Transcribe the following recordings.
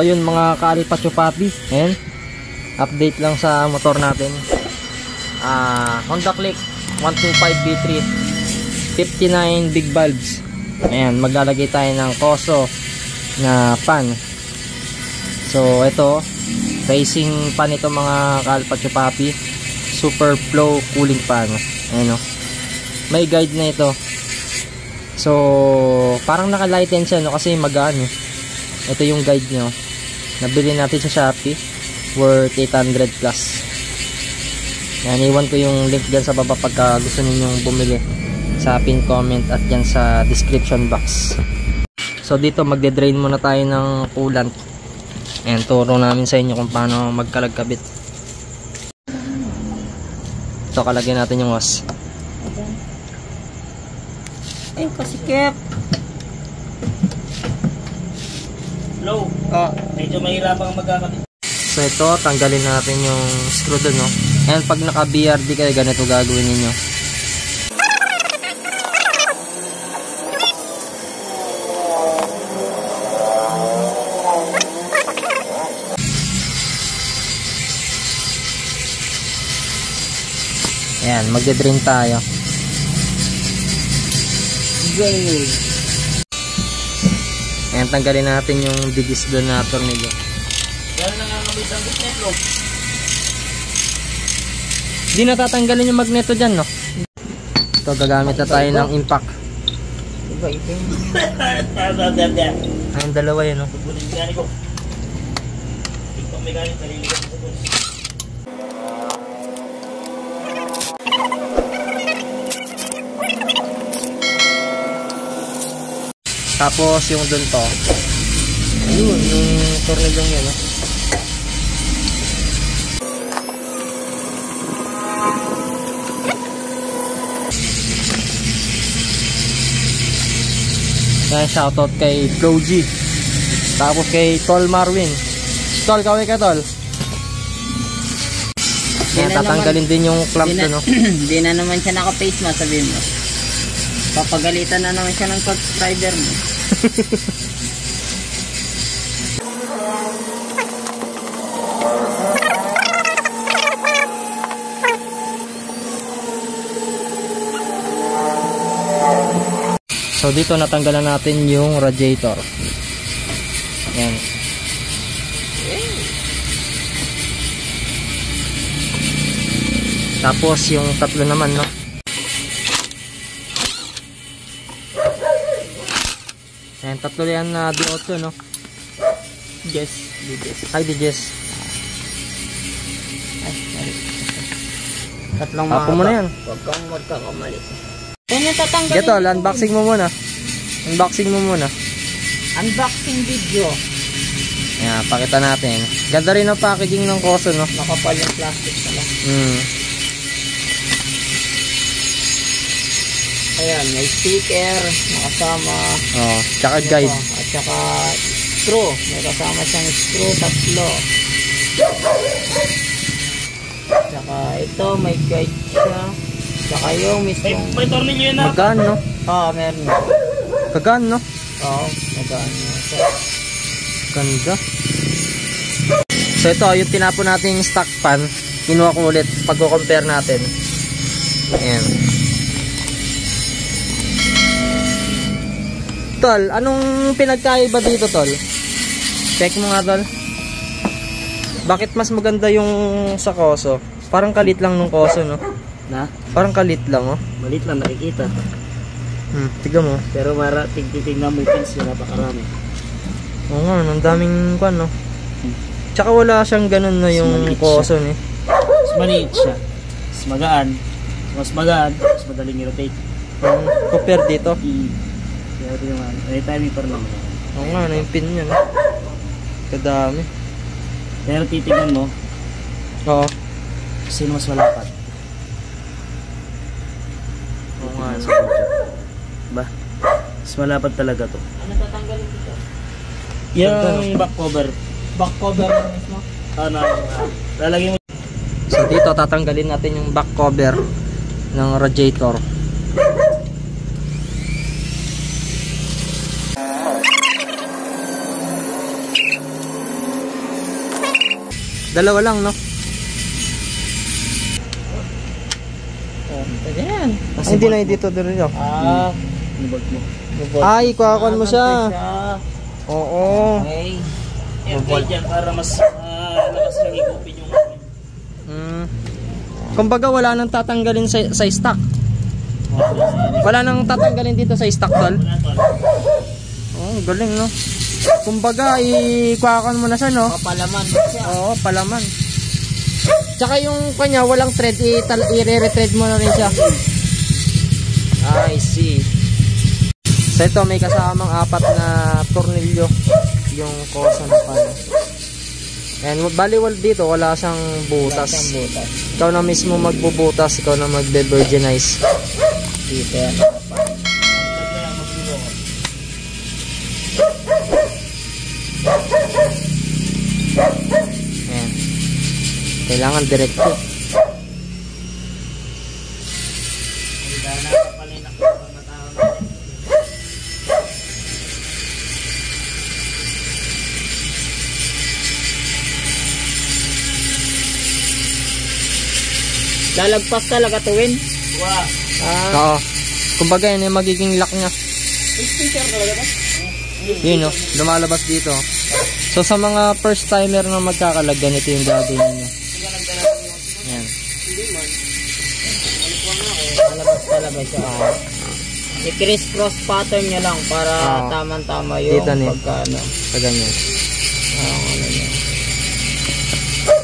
So yun mga ka-Alpacho Papi, ayan, update lang sa motor natin. Honda Click 125 V3, 59 big valves. Ayan, maglalagay tayo ng Koso na pan. So ito, racing pan ito mga ka-Alpacho Papi, super flow cooling pan. Ayan, may guide na ito. So parang naka-lighten siya, no, kasi magaan. Ito yung guide nyo, nabili natin sa Shopee, worth 800 plus. Yan, iwan ko yung link dyan sa baba pagka gusto ninyong bumili, sa pin comment at dyan sa description box. So dito magde-drain muna tayo ng coolant. Ayan, turo namin sa inyo kung paano magkalagkabit. Ito, kalagyan natin yung hose. Ay, kasikip. Low. Medyo mahirapang magkakabit. So ito, tanggalin natin yung screw dun, no? And pag naka BRD kayo, ganito gagawin ninyo. Ayan, magde-drain tayo. Ayan, tanggalin natin yung digis doon na tornilyo. Yan na nga kabit ang bitnet, lo. Hindi natatanggalin yung magneto dyan, no? Ito, gagamit na tayo ng impact. Iba-iba yung... Ayun, dalawa yun, no? Tubunin mekaniko. Ikaw mekaniko, naliligat sa bus. Tapos yung dun to, ayun, yung tornilyong yan, no? Yan, shoutout kay Bro G. Tapos kay Tol Marwin. Tol, kaway ka, Tol. Yan, tatanggalin din yung clamp dun, no? Hindi na naman siya naka-face mask, sabihin mo. Papagalitan na naman siya ng subscriber mo. So dito natanggalan natin yung radiator. Yan. Tapos yung tatlo naman, no? Yan, tatlo yan na D8, no? Yes, yes. Ay, DJs. Ay, sorry. Tatlong mga... Tapo mo na yan. Huwag kang magkakamali. Yan yung tatanggalin. Ito, unboxing mo muna. Unboxing mo muna. Unboxing video. Yan, pakita natin. Ganda rin ang packaging ng Koso, no? Makapal yung plastic pala. Ayan, may sticker, nakasama. Oh, tsaka guide. At tsaka screw. May kasama siyang screw, tatlo. Tsaka ito, may guide siya. Tsaka yung mismong... May tornilyo yun na. Magaan, no? Oo, meron. Magaan, no? Oo, magaan. Ganda. So ito, yung tinapon nating stock pan, kinuha ko ulit pag-compare natin. Ayan. Tol, anong pinagkaiba dito, Tol? Check mo nga, Tol. Bakit mas maganda yung sa Koso? Parang kalit lang nung Koso, no? Na? Parang kalit lang, oh. Malit lang nakikita. Tignan mo. Pero mara, tignan mo yung pins na napakarami. Oo nga, ang daming kwan, no? Tsaka wala siyang ganun na yung Koso, eh. Mas maliit siya. Mas magaan. Mas madaling i-rotate. Compare dito. Kaya ito yung may timing pa rin naman. Oo nga, na yung pin niya, no? Kadami. Pero titignan mo. Oo. Sino mas malapad? Oo nga. Ba? Mas malapad talaga to. Ano tatanggalin dito? Yung back cover. Back cover mismo? Ano? Lalagyan mo. So dito tatanggalin natin yung back cover ng radiator. Dalawa lang, no? Ayan. Ay, hindi na dito Tornilyo. Nubot mo. Ay, kuhakuan mo siya. Oo. Okay. Okay dyan para mas lakas lang ikupin yung Kumbaga wala nang tatanggalin sa stock. Wala nang tatanggalin dito sa stock, tol. Oh, galing, no? Kumbaga, ikuhakuan mo na siya, no? Papalaman siya. Oo, palaman. Tsaka yung kanya, walang thread, i-re-thread mo na rin siya. I see. So ito, may kasamang 4 na tornilyo yung kosa na pala. And baliwal dito, wala siyang butas. Ikaw na mismo magbubutas, ikaw na magbe-virginize. Dito yan. Ayan. Kailangan direkto. Lalagpas talaga to, Win? Wow. Oo. Kumbaga yun yung magiging lock niya. Speaker talaga ba? Yun, no? Lumalabas dito. So sa mga first timer na magkakalag, ganito yung gagawin niyo. Ayan. Lalabas talaga siya. I-criss-cross pattern niya lang para tama-tama yung dito pagkano. Sa ganyan. Ano niya.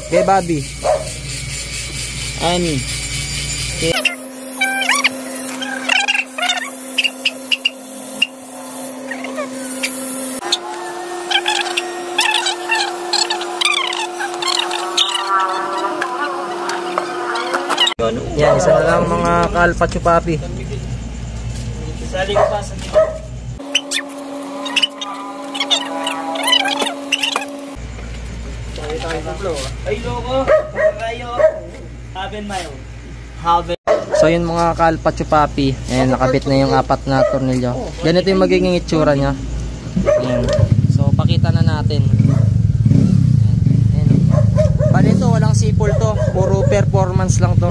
Okay, Bobby. Ani. Yan, isa na lang mga ka-alpha chupapi. Sali ko pa sa dito. Ay, loko. Kayo. Haven mile. Haven. So yun mga ka-alpha chupapi. Ayan, nakabit na yung 4 na tornilyo. Ganito yung magiging itsura niya. Ayan. So pakita na natin. Ayan. Bali ito, walang sipol to. Puro performance lang to.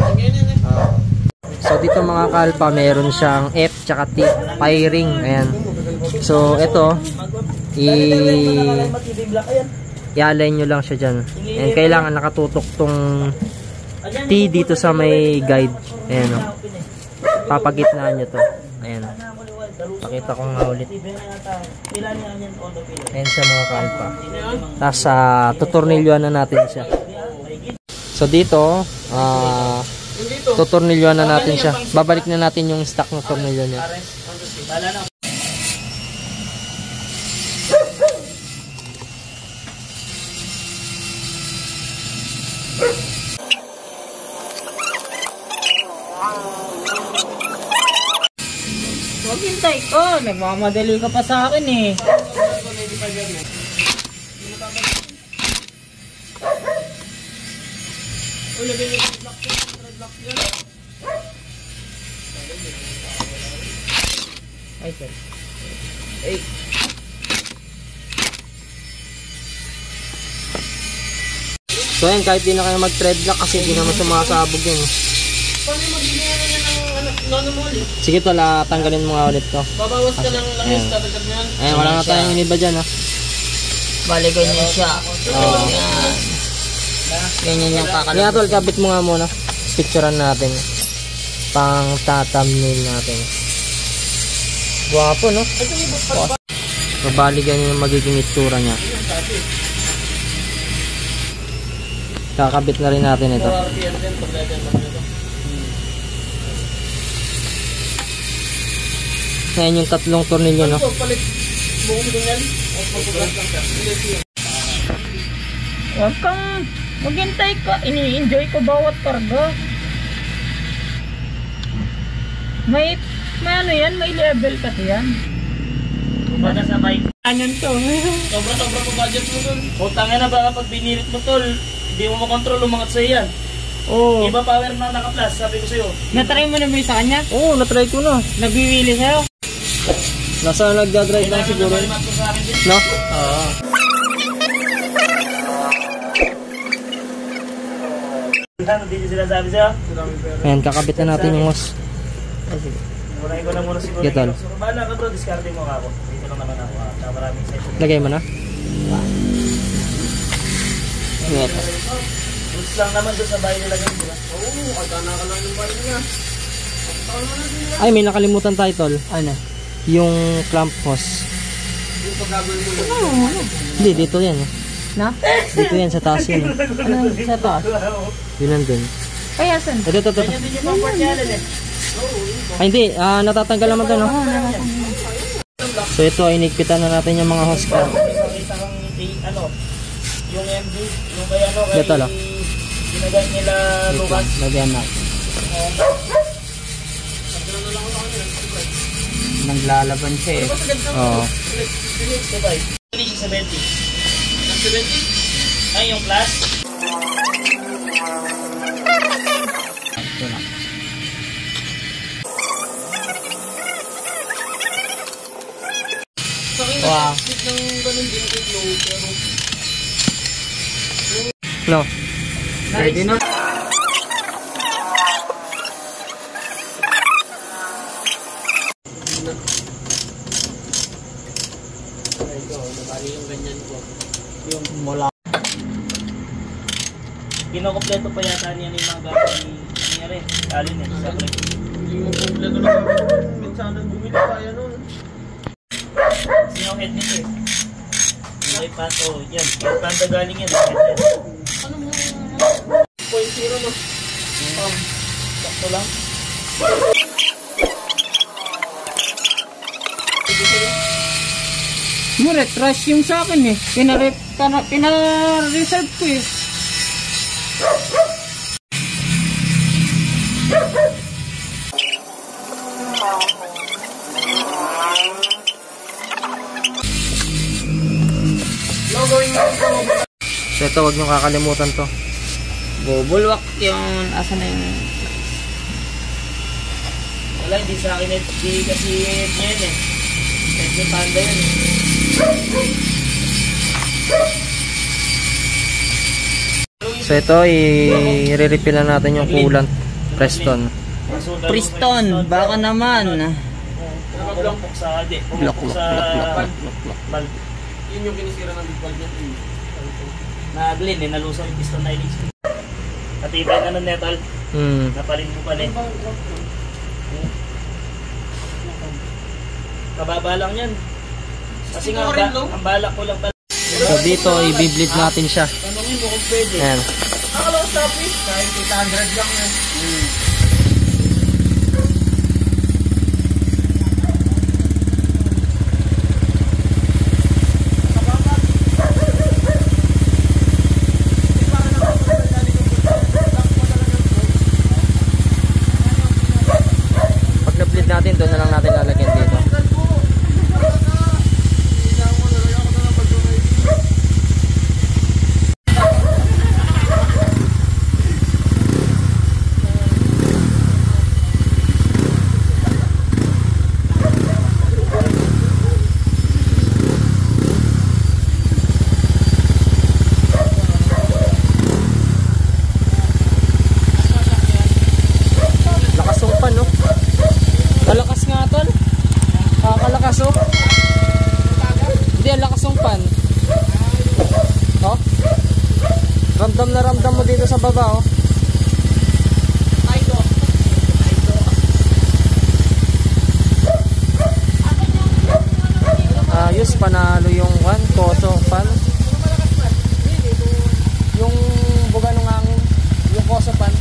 So dito mga ka-alpha, meron siyang F tsaka T firing. Ayan. So ito, i-align nyo lang siya dyan. And kailangan nakatutok tong T dito sa may guide. Ayan, o. Papagitnaan nyo to. Ayan. Pakita ko nga ulit. Ayan siya mga ka-alpha. Tapos tutornilyoan na natin siya. So dito, tutornilyoan na natin siya. Babalik na natin yung stock na tornilyo niya. Huwag hintay ko. Nagmamadali ka pa sa akin eh. Ay, sir. Ay. So yan, kahit di na kayo mag-thread lock kasi di naman sumasabog yun. Sige tala, tanggalin mo nga ulit to. Babawas ka lang langis, tatagad niyan. Ayan, wala nga tayong iniba dyan, ha. Bali, ganyan siya. Oo. Ganyan yung kakalap. Kaya tol, kabit mo nga muna. Picturean natin. Pang thumbnail natin. Guwapo, no? So, bali ganyan yung magiging itsura niya. Kakabit na rin natin ito. Ngayon yung 3 tornilyo, no? Huwag kang maghintay ka. Ini-enjoy ko bawat karga. May ano yan? May level kasi yan. Kumbaga sa bike. Anyan to. Sobra-sobra pa budget mo dun. Utangin na ba kapag binirit mo tol, hindi mo makontrol umangat sa'yo yan. Oo. Iba power na naka-plus, sabi ko sa'yo. Natry mo na ba yung sa kanya? Oo, natry ko na. Nagwiwili sa'yo? Nasa nagdadrive lang siguro. No? Oo. Magkano din yung sinasabi sa'yo? Ayan, kakabit na natin yung hose. Murahin ko na muna siguro. Sige, tol. So, bahala ka bro, discarding mo ka ako. Dito lang naman ako. Maraming session. Lagay mo na. Ito. Goods lang naman doon sa bahay nila ganun, di ba? Oo, katana ka lang yung bahay niya. Ay, may nakalimutan tayo, tol. Ano? Yung clamp hose. Yung pagkagawin mo yun. Hindi, dito yan. Na? Dito yan, sa taas yan. Ano sa taas? Yun nandun. Ay, asan? Ito. Ganyan din yung comfort niya eh. Ay, hindi. Natatanggal naman to, no? So, ito, inigpitan na natin yung mga hose ka. Makita kang ano, yung MD, yung kaya ano, kay Ito lang. ginagamit nila Lucas. Lagyan na. Naglalaban siya eh. Oo. Sabay. Hindi siya 70. Ay, yung class. Ito lang. Wow. Hello. Ready na? Yung Mula. kinokompleto pa yata niya yung mga gamit ni Ere. Alin eh, sa break. Hindi mo kompleto na minsan bumili tayo nun. Yung head nito eh. Yung kay Pato, yan. Yung Panda galing yan. Head. Ano mo? 0.0 no? Sakto lang. Mo retrash yung sa akin eh. Pina-reserve ko eh. So, ito, huwag nyo kakalimutan to. Bubulwak yung asan na yung Wala, hindi sa akin hindi kasi yan eh. Head ni Panda yun eh. So, ito, i-refill na natin yung coolant. Preston. Priston, baka naman. Nakablock sa ade. Block. Valve. Yun yung kinisira ng big valve niya. Na-glin eh, nalusaw yung piston na ilis. Katibay na ng metal. Napalin mo pa rin. Kababa lang yan. Kasi nga, ang balak ko lang pala. So, dito, i-bleed natin siya. Tanongin mo kung pwede. Ayan. Akala ko stop eh. Kahit 800 lang yan. Pag na-bleed natin, doon na lang natin lalagyan dito. Lakas yung pan, no? Malakas nga, tol. Nakakalakas, oh. Hindi, ang lakas yung pan. Oh. Ramdam na ramdam mo dito sa baba, oh. Ayos, panalo yung koso pan. Yung buga ng hangin, yung koso pan.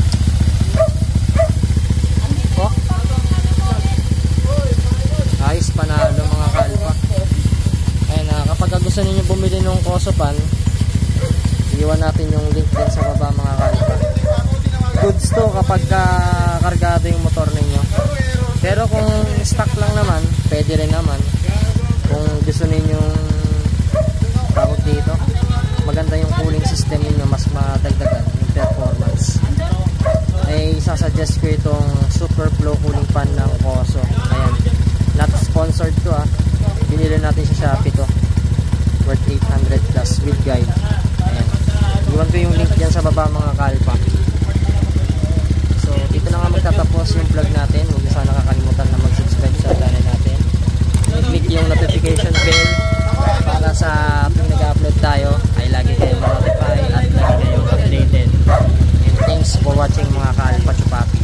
Oh. Ayos, panalo mga kalpa. Ayun na, kapag gusto ninyo bumili ng koso pan, iwan natin yung link din sa baba mga kalpa. Goods to kapag kargado yung motor ninyo. Pero kung stock lang naman, pwede rin naman. Kung gusto ninyong tawag dito, maganda yung cooling system niyo, mas madagdagan yung performance. Ay isasuggest ko itong Super Flow cooling fan ng Koso. Ayan, not sponsored to ah. Binili natin sa Shopee to, worth 800 plus with guide. Ayan, iwan ko yung link dyan sa baba mga kalpa. matatapos yung vlog natin, huwag niyo sana nakakalimutan na mag-subscribe sa channel natin. I-click yung notification bell para sa tuwing nag-upload tayo ay lagi kayo ma-notify at lagi kayo updated. And thanks for watching mga Kalpa Chupapi.